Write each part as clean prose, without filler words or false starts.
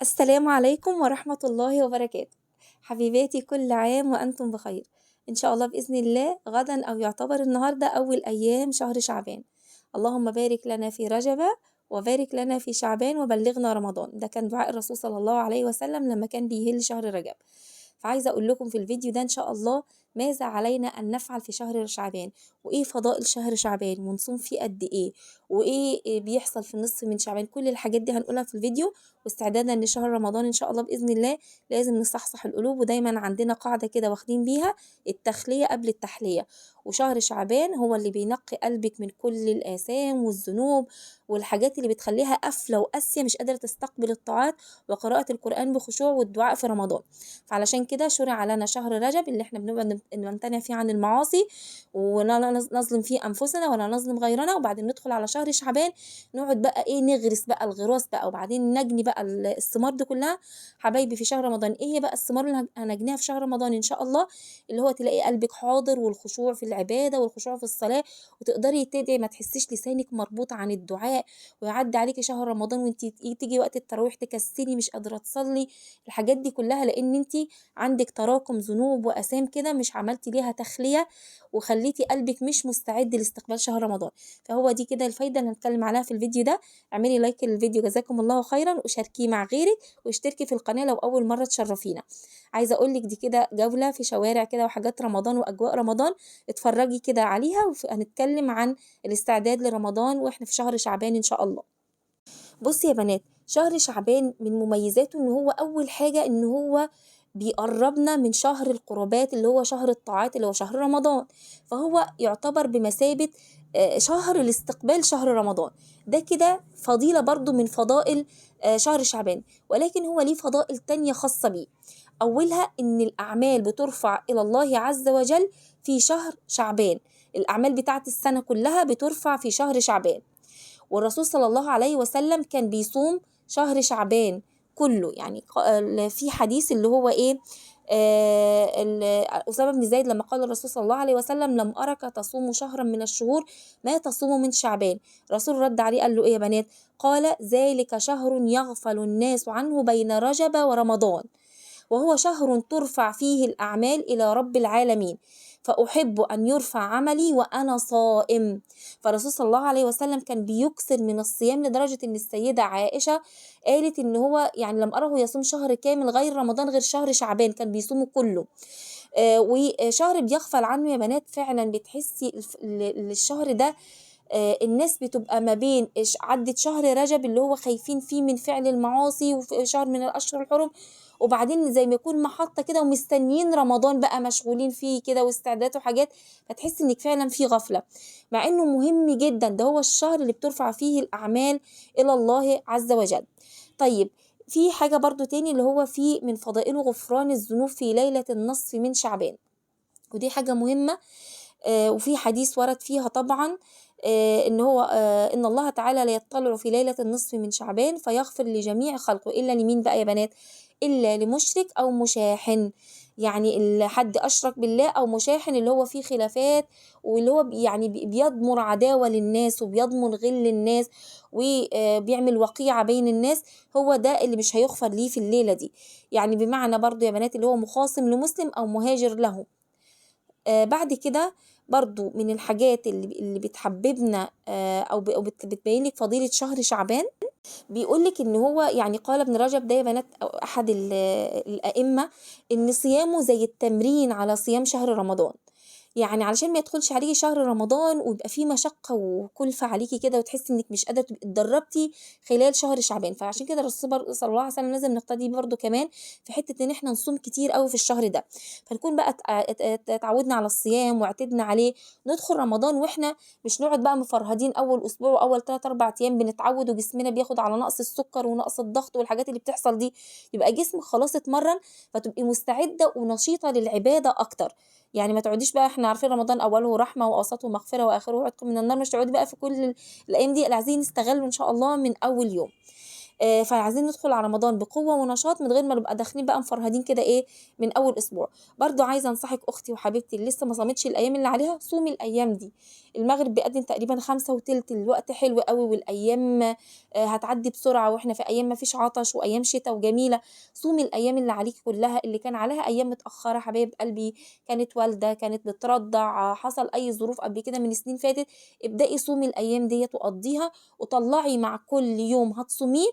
السلام عليكم ورحمة الله وبركاته. حبيباتي، كل عام وأنتم بخير. إن شاء الله بإذن الله غدا أو يعتبر النهاردة أول أيام شهر شعبان. اللهم بارك لنا في رجب وبارك لنا في شعبان وبلغنا رمضان. ده كان دعاء الرسول صلى الله عليه وسلم لما كان بيهل شهر رجب. فعايزة أقول لكم في الفيديو ده إن شاء الله ماذا علينا أن نفعل في شهر شعبان، وإيه فضائل شهر شعبان، ونصوم فيه قد إيه، وإيه بيحصل في النصف من شعبان. كل الحاجات دي هنقولها في الفيديو، واستعدادا لشهر رمضان إن شاء الله بإذن الله. لازم نصحصح القلوب، ودايما عندنا قاعدة كده واخدين بيها: التخلية قبل التحلية. وشهر شعبان هو اللي بينقي قلبك من كل الآثام والذنوب والحاجات اللي بتخليها قافلة وقاسية مش قادرة تستقبل الطاعات وقراءة القرآن بخشوع والدعاء في رمضان. فعلشان كده شرع لنا شهر رجب اللي احنا بنبقى نمتنع فيه عن المعاصي ولا نظلم فيه أنفسنا ولا نظلم غيرنا، وبعدين ندخل على شهر شعبان نقعد بقى ايه، نغرس بقى الغراس بقى، وبعدين نجني بقى الثمار دي كلها. حبايبي في شهر رمضان ايه هي بقى الثمار اللي هنجنيها في شهر رمضان ان شاء الله؟ اللي هو تلاقي قلبك حاضر، والخشوع في العبادة والخشوع في الصلاة، وتقدري تدعي ما تحسيش لسانك مربوط عن الدعاء، ويعدي عليكي شهر رمضان وانت تيجي وقت التراويح تكسلي مش قادرة تصلي. الحاجات دي كلها لان انت عندك تراكم ذنوب وآثام كده مش عملتي ليها تخلية، وخليتي قلبك مش مستعد لاستقبال شهر رمضان. فهو دي كده الفايدة اللي هنتكلم عليها في الفيديو ده. اعملي لايك للفيديو جزاكم الله خيرا، وشاركيه مع غيرك، واشتركي في القناة لو أول مرة تشرفينا. عايزة أقولك دي كده جولة في شوارع كده وحاجات رمضان وأجواء رمضان، اتفرجي كده عليها. وهنتكلم عن الاستعداد لرمضان واحنا في شهر شعبان إن شاء الله. بصي يا بنات، شهر شعبان من مميزاته ان هو اول حاجة ان هو بيقربنا من شهر القربات اللي هو شهر الطاعات اللي هو شهر رمضان. فهو يعتبر بمثابة شهر الاستقبال شهر رمضان. ده كده فضيلة برضو من فضائل شهر شعبان، ولكن هو ليه فضائل تانية خاصة بيه. أولها إن الأعمال بترفع إلى الله عز وجل في شهر شعبان. الأعمال بتاعت السنة كلها بترفع في شهر شعبان. والرسول صلى الله عليه وسلم كان بيصوم شهر شعبان كله. يعني في حديث اللي هو ايه، أسامة بن زيد لما قال الرسول صلى الله عليه وسلم: لم أرك تصوم شهرا من الشهور ما تصوم من شعبان. الرسول رد عليه قال له ايه يا بنات؟ قال: ذلك شهر يغفل الناس عنه بين رجب ورمضان، وهو شهر ترفع فيه الأعمال إلى رب العالمين، فأحب أن يرفع عملي وأنا صائم. فالرسول صلى الله عليه وسلم كان بيكثر من الصيام لدرجة إن السيدة عائشة قالت إن هو يعني لم أره يصوم شهر كامل غير رمضان غير شهر شعبان، كان بيصومه كله. وشهر بيغفل عنه يا بنات. فعلا بتحسي الشهر ده الناس بتبقى ما بين عدت شهر رجب اللي هو خايفين فيه من فعل المعاصي وفي شهر من الأشهر الحرم، وبعدين زي ما يكون محطة كده ومستنيين رمضان بقى مشغولين فيه كده واستعدادات وحاجات. فتحس انك فعلا في غفلة، مع انه مهم جدا. ده هو الشهر اللي بترفع فيه الأعمال إلى الله عز وجل. طيب، في حاجة برضو تاني اللي هو فيه من فضائله غفران الذنوب في ليلة النصف من شعبان، ودي حاجة مهمة. وفي حديث ورد فيها طبعا ان هو ان الله تعالى لا يطلع في ليلة النصف من شعبان فيغفر لجميع خلقه الا لمين بقى يا بنات؟ الا لمشرك او مشاحن. يعني حد اشرك بالله او مشاحن اللي هو فيه خلافات، واللي هو يعني بيضمر عداوة للناس وبيضمر غل للناس وبيعمل وقيعة بين الناس. هو ده اللي مش هيغفر ليه في الليلة دي. يعني بمعنى برضو يا بنات اللي هو مخاصم لمسلم او مهاجر له. بعد كده برضو من الحاجات اللي بتحببنا أو بتبين لك فضيلة شهر شعبان. بيقول لك ان هو يعني قال ابن رجب ده يا بنات أو احد الائمه ان صيامه زي التمرين على صيام شهر رمضان. يعني علشان ما يدخلش عليكي شهر رمضان ويبقى فيه مشقة وكلفة عليكي كده وتحسي انك مش قادرة تبقي اتدربتي خلال شهر شعبان. فعشان كده الرسول صلى الله عليه وسلم لازم نقتدي برضو كمان في حتة ان احنا نصوم كتير قوي في الشهر ده. فنكون بقى اتعودنا على الصيام واعتدنا عليه. ندخل رمضان واحنا مش نقعد بقى مفرهدين اول اسبوع واول 3 4 ايام بنتعود وجسمنا بياخد على نقص السكر ونقص الضغط والحاجات اللي بتحصل دي. يبقى جسمك خلاص اتمرن، فتبقي مستعدة ونشيطة للعبادة اكتر. يعني ما تقعديش بقى، احنا عارفين رمضان اوله رحمه واوسطه مغفره واخره عتق من النار. مش تقعدي بقى في كل الايام دي. اللي عايزين نستغله ان شاء الله من اول يوم. فعايزين ندخل على رمضان بقوه ونشاط من غير ما نبقى داخلين بقى مفرهدين كده ايه من اول اسبوع. برضو عايزه انصحك اختي وحبيبتي اللي لسه ما صامتش الايام اللي عليها، صومي الايام دي. المغرب بيأذن تقريبا 5:15، الوقت حلو قوي، والأيام هتعدي بسرعة، واحنا في أيام مفيش عطش وأيام شتاء وجميلة. صومي الأيام اللي عليكي كلها، اللي كان عليها أيام متأخرة حبايب قلبي، كانت والدة، كانت بترضع، حصل أي ظروف قبل كده من سنين فاتت، ابدأي صومي الأيام ديت وقضيها، وطلعي مع كل يوم هتصوميه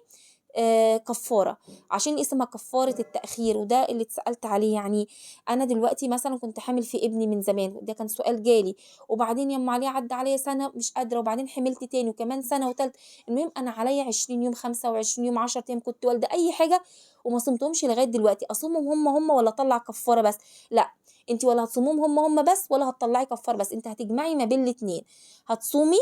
كفارة، عشان اسمها كفارة التأخير. وده اللي اتسألت عليه. يعني أنا دلوقتي مثلا كنت حامل في ابني من زمان، ده كان سؤال جالي، وبعدين يا علي عدى عليا سنة مش قادرة، وبعدين حملت تاني وكمان سنة وتالت، المهم أنا عليا 20 يوم، 25 يوم، 10 أيام كنت والدة، أي حاجة وما صمتهمش لغاية دلوقتي، أصومهم هم ولا أطلع كفارة بس؟ لا، انت ولا هتصومهم هم بس ولا هتطلعي كفارة بس، انت هتجمعي ما بين الاتنين، هتصومي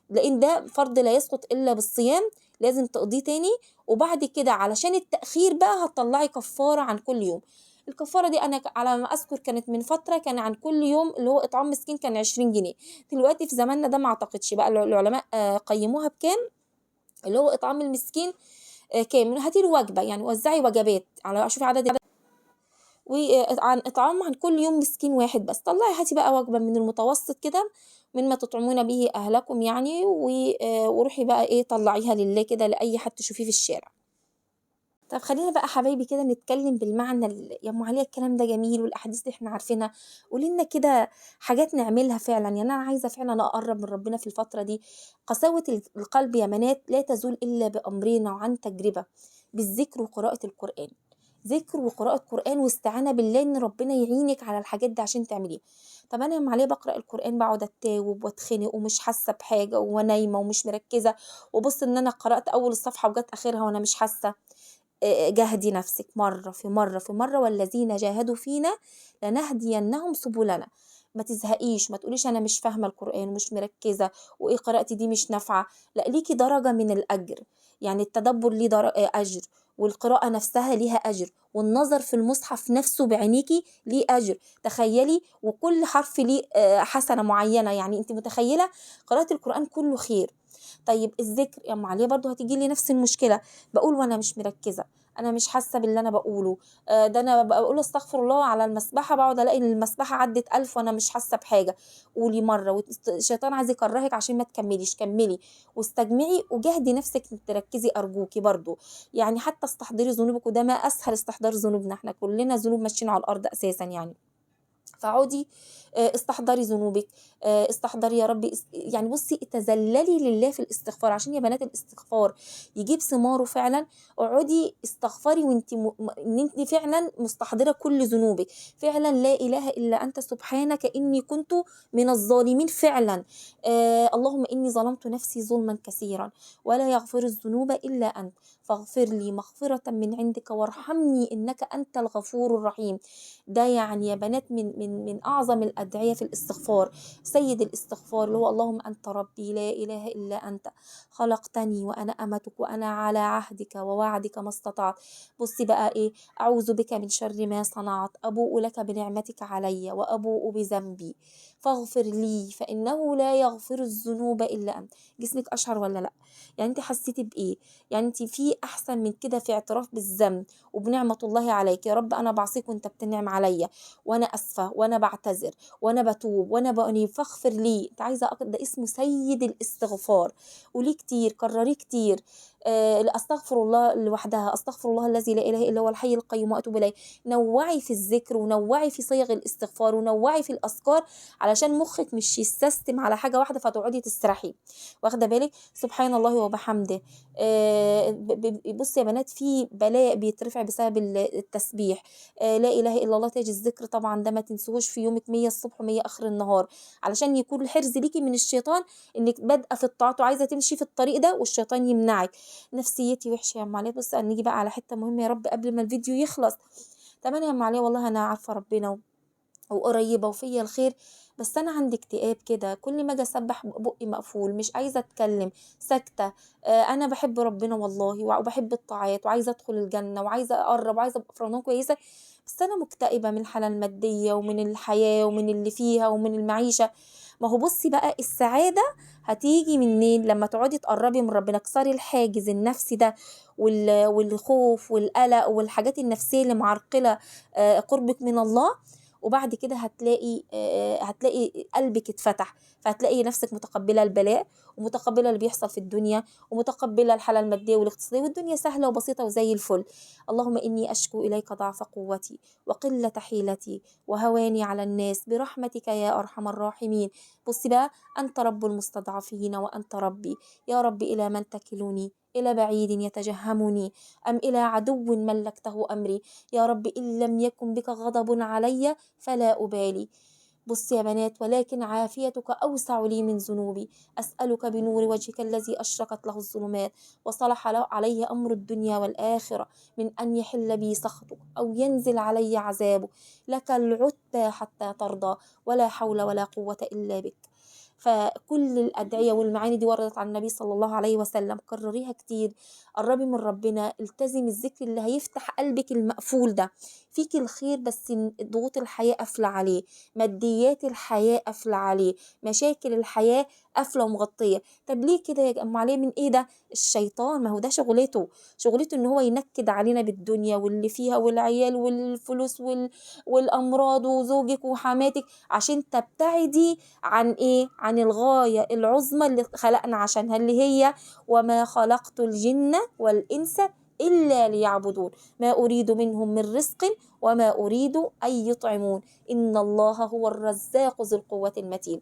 لان ده فرض لا يسقط الا بالصيام، لازم تقضيه تاني، وبعد كده علشان التأخير بقى هتطلعي كفارة عن كل يوم. الكفارة دي أنا على ما أذكر كانت من فترة، كان عن كل يوم اللي هو إطعام مسكين كان 20 جنيه. دلوقتي في زماننا ده ما أعتقدش بقى العلماء قيموها بكام، اللي هو إطعام المسكين كام، هاتي له وجبة، يعني وزعي وجبات على شوفي عدد، وعن إطعام عن كل يوم مسكين واحد بس، طلعي هاتي بقى وجبة من المتوسط كده، مما تطعمون به أهلكم يعني، وروحي بقى إيه طلعيها لله كده لأي حد تشوفيه في الشارع. طب خلينا بقى حبايبي كده نتكلم بالمعنى يا ام عليا الكلام ده جميل والاحاديث اللي احنا عارفينها، قولي لنا كده حاجات نعملها فعلا. يعني انا عايزه فعلا اقرب من ربنا في الفتره دي. قساوه القلب يا بنات لا تزول الا بامرين وعن تجربه، بالذكر وقراءه القران. ذكر وقراءة قرآن واستعانة بالله ان ربنا يعينك على الحاجات دي عشان تعمليها. طب انا يا ام عليا بقرأ القرآن بقعد اتاوب واتخنق ومش حاسة بحاجة ونايمة ومش مركزة، وبص ان انا قرأت اول الصفحة وجت اخرها وانا مش حاسة. جاهدي نفسك مرة في مرة في مرة، والذين جاهدوا فينا لنهدينهم سبلنا. ما تزهقيش، ما تقوليش انا مش فاهمة القرآن ومش مركزة وايه قراءتي دي مش نافعة، لا، ليكي درجة من الأجر. يعني التدبر ليه أجر، والقراءة نفسها ليها أجر، والنظر في المصحف نفسه بعينيكي ليه أجر. تخيلي، وكل حرف ليه حسنة معينة، يعني انت متخيلة قراءة القرآن كله خير. طيب الذكر يا ام عليا برضو هتيجي لي نفس المشكله، بقول وانا مش مركزه، انا مش حاسه باللي انا بقوله، ده انا بقول استغفر الله على المسبحه، بقعد الاقي ان المسبحه عدت 1000 وانا مش حاسه بحاجه. قولي مره، والشيطان عايز يكرهك عشان ما تكمليش، كملي واستجمعي وجهدي نفسك إنك تركزي ارجوكي برضو. يعني حتى استحضري ذنوبك، وده ما اسهل استحضار ذنوبنا، احنا كلنا ذنوب ماشيين على الارض اساسا يعني. فعودي استحضري ذنوبك، استحضري يا ربي يعني بصي تذللي لله في الاستغفار، عشان يا بنات الاستغفار يجيب ثماره فعلا. اقعدي استغفري وانت ان انت فعلا مستحضره كل ذنوبك، فعلا لا اله الا انت سبحانك اني كنت من الظالمين فعلا. اللهم اني ظلمت نفسي ظلما كثيرا ولا يغفر الذنوب الا انت، فاغفر لي مغفرة من عندك وارحمني انك انت الغفور الرحيم. ده يعني يا بنات من أعظم الأدعية في الاستغفار. سيد الاستغفار اللي هو اللهم أنت ربي لا إله إلا أنت، خلقتني وأنا أمتك وأنا على عهدك ووعدك ما استطعت. بصي بقى إيه، أعوذ بك من شر ما صنعت، أبوء لك بنعمتك علي وأبوء بذنبي فاغفر لي فإنه لا يغفر الذنوب إلا أنت. جسمك أشعر ولا لأ؟ يعني أنت حسيتي بإيه؟ يعني أنت في أحسن من كده في اعتراف بالذنب وبنعمة الله عليك؟ يا رب أنا بعصيك وأنت بتنعم عليا، وأنا أسفة وأنا بعتذر وأنا بتوب وأنا بأنيب فاغفر لي. أنت عايزة ده اسمه سيد الاستغفار. قوليه كتير، كرريه كتير. أستغفر الله لوحدها، أستغفر الله الذي لا إله إلا هو الحي القيوم وأتوب إليه. نوعي في الذكر ونوعي في صيغ الاستغفار ونوعي في الأذكار، علشان مخك مش يستسلم على حاجة واحدة فتقعدي تسرحي. واخدة بالك؟ سبحان الله وبحمده. بصي يا بنات في بلاء بيترفع بسبب التسبيح. لا اله الا الله تاج الذكر طبعا، ده ما تنسوهوش في يومك 100 الصبح و100 اخر النهار، علشان يكون الحرز ليكي من الشيطان، انك بادئه في الطاعات وعايزه تمشي في الطريق ده والشيطان يمنعك. نفسيتي وحشه يا ام علي، بص نيجي بقى على حته مهمه يا رب قبل ما الفيديو يخلص. تمام يا ام علي، والله انا عارفه ربنا وقريبة وفيا الخير، بس أنا عندي اكتئاب كده، كل ما أجي أسبح بقي مقفول، مش عايزة أتكلم، ساكتة. أنا بحب ربنا والله وبحب الطاعات وعايزة أدخل الجنة وعايزة أقرب وعايزة أبقى في رمضان كويسة، بس أنا مكتئبة من الحالة المادية ومن الحياة ومن اللي فيها ومن المعيشة. ما هو بصي بقى السعادة هتيجي منين؟ لما تقعدي تقربي من ربنا، كسري الحاجز النفسي ده والخوف والقلق والحاجات النفسية اللي معرقلة قربك من الله، وبعد كده هتلاقي قلبك اتفتح، فهتلاقي نفسك متقبلة البلاء ومتقبلة اللي بيحصل في الدنيا ومتقبلة الحالة المادية والاقتصادية، والدنيا سهلة وبسيطة وزي الفل. اللهم إني أشكو إليك ضعف قوتي وقلة حيلتي وهواني على الناس برحمتك يا أرحم الراحمين. بصي بقى، أنت رب المستضعفين وأنت ربي، يا رب إلى من تكلني؟ إلى بعيد يتجهمني أم إلى عدو ملكته أمري؟ يا رب إن لم يكن بك غضب علي فلا أبالي. بص يا بنات، ولكن عافيتك أوسع لي من ذنوبي. أسألك بنور وجهك الذي أشرقت له الظلمات وصلح عليه أمر الدنيا والآخرة من أن يحل بي سخطك أو ينزل علي عذابك. لك العتى حتى ترضى، ولا حول ولا قوة إلا بك. فكل الأدعية والمعاني دي وردت عن النبي صلى الله عليه وسلم، كرريها كتير. قربي من ربنا، التزمي الذكر اللي هيفتح قلبك المقفول ده. فيك الخير بس ضغوط الحياة قافلة عليه، ماديات الحياة قافلة عليه، مشاكل الحياة قافلة ومغطية. طب ليه كده يا جماعة؟ عليه من ايه ده؟ الشيطان، ما هو ده شغلته ان هو ينكد علينا بالدنيا واللي فيها والعيال والفلوس والامراض وزوجك وحماتك، عشان تبتعدي عن ايه؟ عن الغاية العظمى اللي خلقنا عشانها، اللي هي وما خلقت الجن والإنس إلا ليعبدون ما أريد منهم من رزق وما أريد أن يطعمون إن الله هو الرزاق ذو القوة المتين.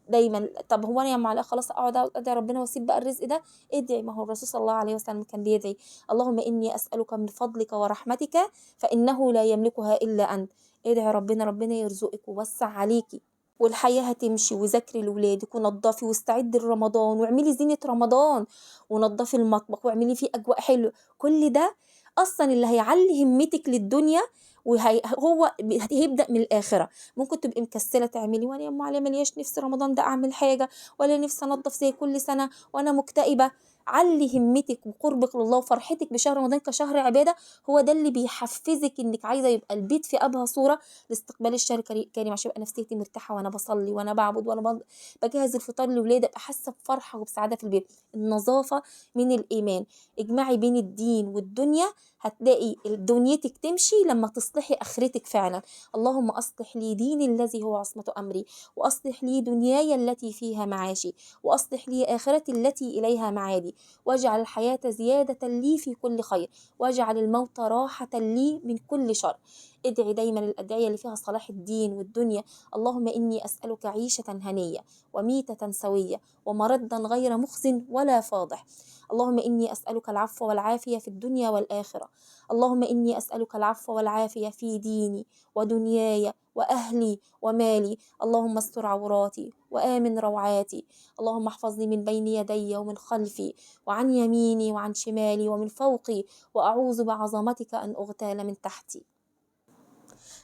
دايما، طب هو أنا يا معلقة خلاص أقعد أدعي ربنا وأسيب بقى الرزق ده؟ ادعي، ما هو الرسول صلى الله عليه وسلم كان بيدعي اللهم إني أسألك من فضلك ورحمتك فإنه لا يملكها إلا أنت. ادعي ربنا يرزقك ووسع عليكي، والحياة هتمشي. وذاكري لولادك ونضفي واستعدي لرمضان واعملي زينة رمضان ونضفي المطبخ واعملي فيه أجواء حلوة. كل ده أصلا اللي هيعلي همتك للدنيا، وهو هيبدأ من الآخرة. ممكن تبقي مكسلة تعملي، وانا يا ام علي ملياش نفس رمضان ده اعمل حاجة، ولا نفسي انضف زي كل سنة وانا مكتئبة. علي همتك وقربك لله وفرحتك بشهر رمضان كشهر عبادة، هو ده اللي بيحفزك انك عايزة يبقى البيت في أبهى صورة لاستقبال الشهر الكريم، عشان يبقى نفسيتي مرتاحة وانا بصلي وانا بعبد وانا بجهز الفطار لولادي، ابقى حاسة بفرحة وبسعادة في البيت. النظافة من الإيمان. اجمعي بين الدين والدنيا، هتلاقي دنيتك تمشي لما تصلحي آخرتك فعلا. اللهم أصلح لي ديني الذي هو عصمة أمري، وأصلح لي دنياي التي فيها معاشي، وأصلح لي آخرتي التي إليها معادي، واجعل الحياة زيادة لي في كل خير، واجعل الموت راحة لي من كل شر. ادعي دايما الأدعية اللي فيها صلاح الدين والدنيا. اللهم إني أسألك عيشة هنية وميتة سوية ومردا غير مخز ولا فاضح. اللهم إني أسألك العفو والعافية في الدنيا والآخرة. اللهم إني أسألك العفو والعافية في ديني ودنياي وأهلي ومالي. اللهم استر عوراتي وآمن روعاتي. اللهم احفظني من بين يدي ومن خلفي وعن يميني وعن شمالي ومن فوقي، وأعوذ بعظمتك أن أغتال من تحتي.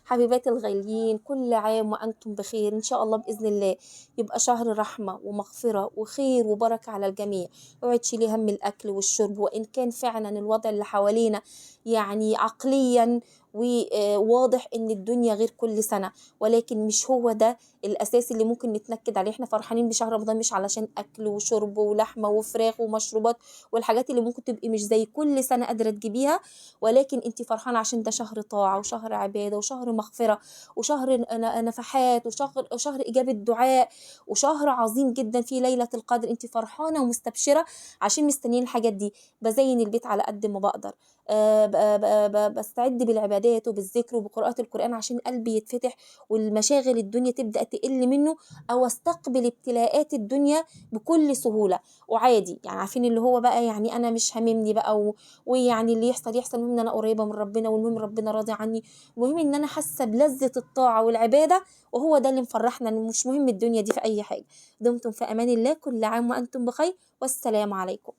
حبيباتي الغاليين، كل عام وأنتم بخير إن شاء الله بإذن الله. يبقى شهر رحمة ومغفرة وخير وبركة على الجميع. اوعي تشيلي هم الأكل والشرب، وإن كان فعلا الوضع اللي حوالينا يعني عقليا وواضح ان الدنيا غير كل سنة، ولكن مش هو ده الأساس اللي ممكن نتنكد عليه. احنا فرحانين بشهر رمضان مش علشان أكل وشرب ولحمة وفراخ ومشروبات والحاجات اللي ممكن تبقي مش زي كل سنة قادرة تجيبيها، ولكن انت فرحانة عشان ده شهر طاعة وشهر عبادة وشهر مغفرة وشهر نفحات وشهر إجابة دعاء وشهر عظيم جدا فيه ليلة القدر. انت فرحانة ومستبشرة عشان مستنيين الحاجات دي. بزين البيت على قد ما بقدر، بستعد بالعبادات وبالذكر وبقراءة القرآن عشان قلبي يتفتح والمشاغل الدنيا تبدأ تقل منه، أو استقبل ابتلاءات الدنيا بكل سهولة وعادي. يعني عارفين اللي هو بقى يعني أنا مش هاممني بقى ويعني اللي يحصل. المهم إن أنا قريبة من ربنا، والمهم ربنا راضي عني، المهم إن أنا حاسة بلذة الطاعة والعبادة، وهو ده اللي مفرحنا. إن مش مهم الدنيا دي في أي حاجة. دمتم في أمان الله، كل عام وأنتم بخير، والسلام عليكم.